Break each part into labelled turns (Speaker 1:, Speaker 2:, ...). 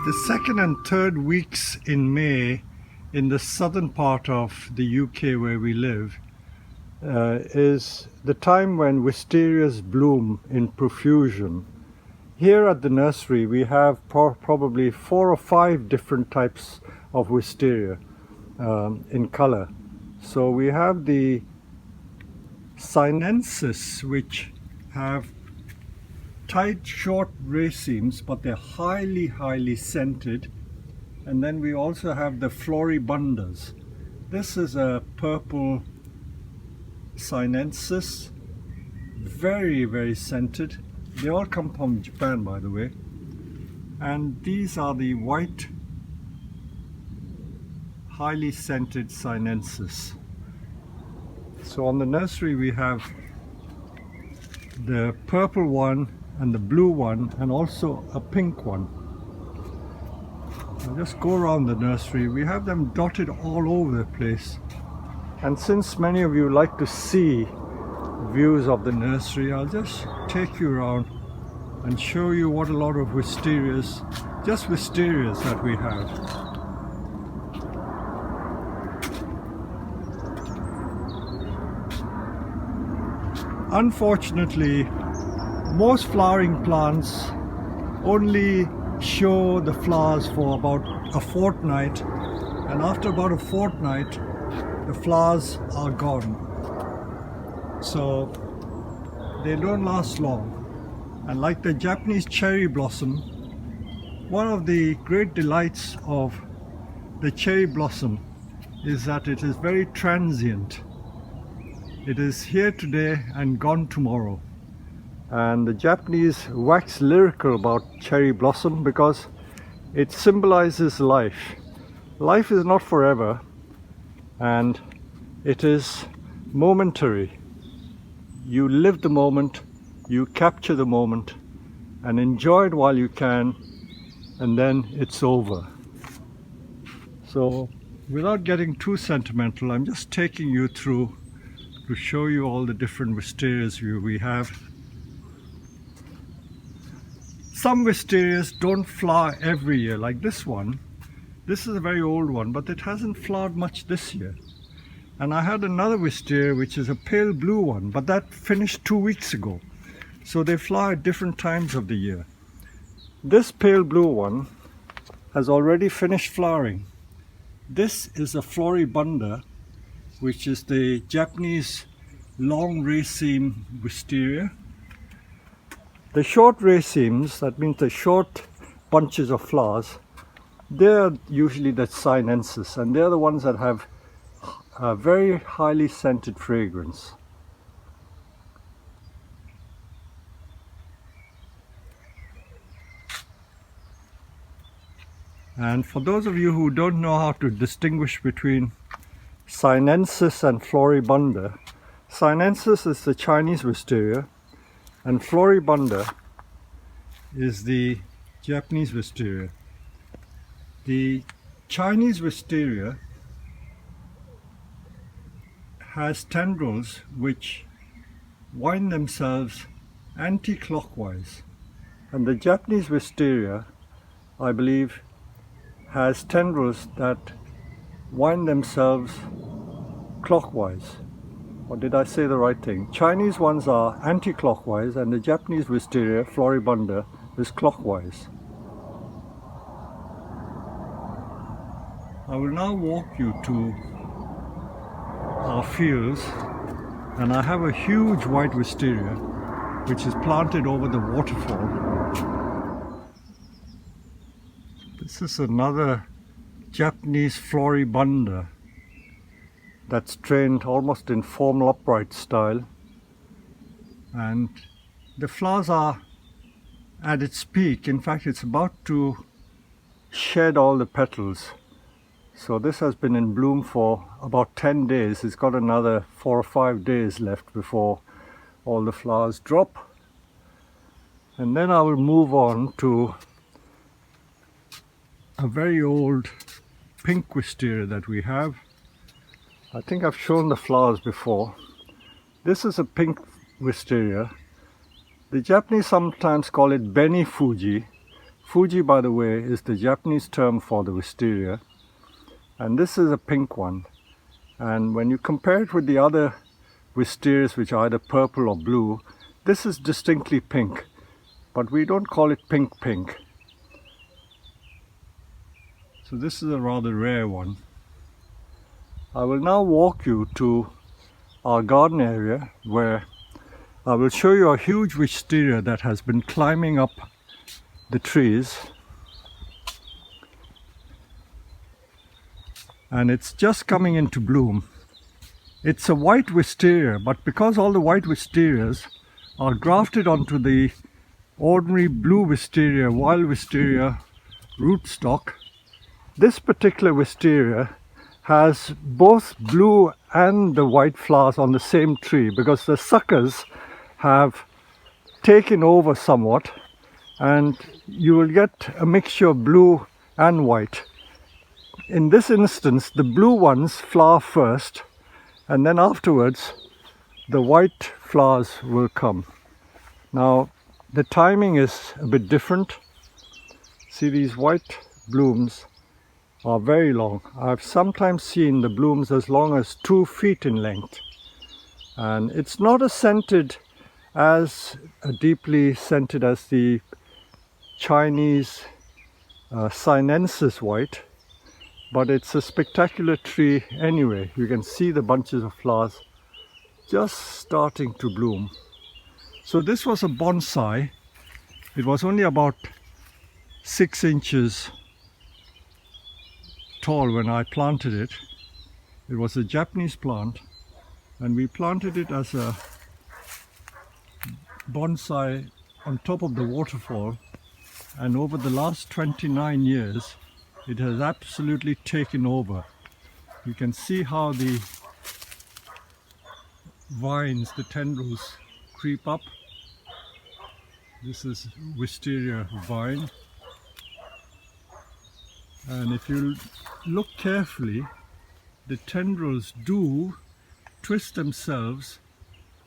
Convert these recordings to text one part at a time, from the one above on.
Speaker 1: The second and third weeks in May in the southern part of the UK where we live is the time when wisterias bloom in profusion. Here at the nursery we have probably 4 or 5 different types of wisteria in color. So we have the sinensis, which have tight short racemes, but they're highly scented. And then we also have the floribundas. This is a purple sinensis, very scented. They all come from Japan, by the way. And these are the white highly scented sinensis. So on the nursery we have the purple one and the blue one, and also a pink one. I'll just go around the nursery. We have them dotted all over the place. And since many of you like to see views of the nursery, I'll just take you around and show you what a lot of wisterias, just wisterias that we have. Unfortunately, most flowering plants only show the flowers for about a fortnight, and after about a fortnight the flowers are gone, so they don't last long. And like the Japanese cherry blossom, one of the great delights of the cherry blossom is that it is very transient. It is here today and gone tomorrow. And the Japanese wax lyrical about cherry blossom because it symbolizes life. Life is not forever, and it is momentary. You live the moment, you capture the moment and enjoy it while you can, and then it's over. So without getting too sentimental, I'm just taking you through to show you all the different wisterias we have. Some wisterias don't flower every year, like this one. This is a very old one, but it hasn't flowered much this year. And I had another wisteria which is a pale blue one, but that finished 2 weeks ago. So they flower at different times of the year. This pale blue one has already finished flowering. This is a floribunda, which is the Japanese long raceme wisteria. The short racemes, that means the short bunches of flowers, they're usually the sinensis, and they're the ones that have a very highly scented fragrance. And for those of you who don't know how to distinguish between sinensis and floribunda, sinensis is the Chinese wisteria, and floribunda is the Japanese wisteria. The Chinese wisteria has tendrils which wind themselves anti-clockwise, and the Japanese wisteria, I believe, has tendrils that wind themselves clockwise. Or did I say the right thing? Chinese ones are anti-clockwise, and the Japanese wisteria, floribunda, is clockwise. I will now walk you to our fields, and I have a huge white wisteria which is planted over the waterfall. This is another Japanese floribunda that's trained almost in formal upright style, and the flowers are at its peak. In fact, it's about to shed all the petals. So this has been in bloom for about 10 days. It's got another 4 or 5 days left before all the flowers drop. And then I will move on to a very old pink wisteria that we have. I think I've shown the flowers before. This is a pink wisteria. The Japanese sometimes call it Beni Fuji. Fuji, by the way, is the Japanese term for the wisteria, and this is a pink one. And when you compare it with the other wisterias, which are either purple or blue, this is distinctly pink, but we don't call it pink. So this is a rather rare one. I will now walk you to our garden area where I will show you a huge wisteria that has been climbing up the trees, and it's just coming into bloom. It's a white wisteria, but because all the white wisterias are grafted onto the ordinary blue wisteria, wild wisteria rootstock, this particular wisteria has both blue and the white flowers on the same tree, because the suckers have taken over somewhat, and you will get a mixture of blue and white. In this instance, the blue ones flower first, and then afterwards the white flowers will come. Now the timing is a bit different. See, these white blooms are very long. I've sometimes seen the blooms as long as 2 feet in length, and it's not as deeply scented as the Chinese sinensis white, but it's a spectacular tree anyway. You can see the bunches of flowers just starting to bloom. So this was a bonsai. It was only about 6 inches tall when I planted it. It was a Japanese plant, and we planted it as a bonsai on top of the waterfall, and over the last 29 years it has absolutely taken over. You can see how the vines, the tendrils, creep up. This is wisteria vine, and if you look carefully, the tendrils do twist themselves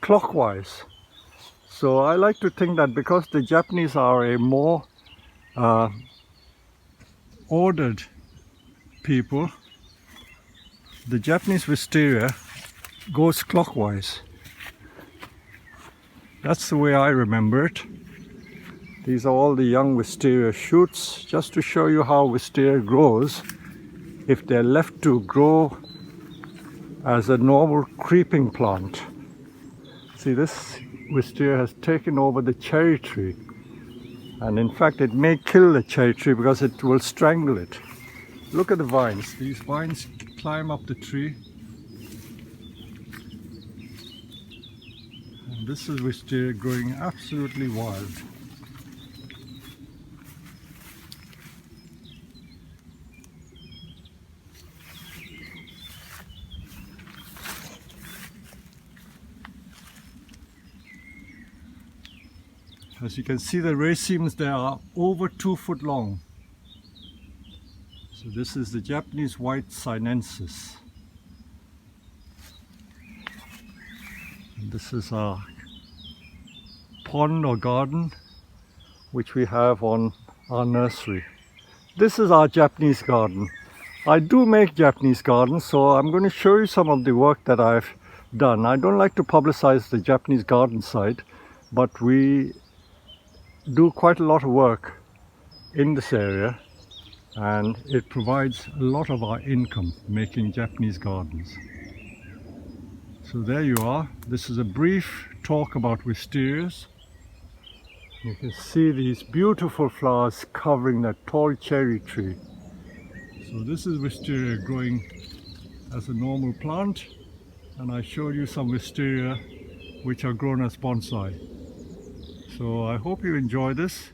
Speaker 1: clockwise. So I like to think that because the Japanese are a more ordered people, the Japanese wisteria goes clockwise. That's the way I remember it. These are all the young wisteria shoots, just to show you how wisteria grows if they're left to grow as a normal creeping plant. See, this wisteria has taken over the cherry tree, and in fact it may kill the cherry tree because it will strangle it. Look at the vines. These vines climb up the tree, and this is wisteria growing absolutely wild. As you can see, the racemes there are over 2 foot long. So this is the Japanese white sinensis. And this is our pond or garden which we have on our nursery. This is our Japanese garden. I do make Japanese gardens, so I'm going to show you some of the work that I've done. I don't like to publicize the Japanese garden side, but we do quite a lot of work in this area, and it provides a lot of our income making Japanese gardens. So there you are. This is a brief talk about wisterias. You can see these beautiful flowers covering that tall cherry tree. So this is wisteria growing as a normal plant, and I showed you some wisteria which are grown as bonsai. So I hope you enjoy this.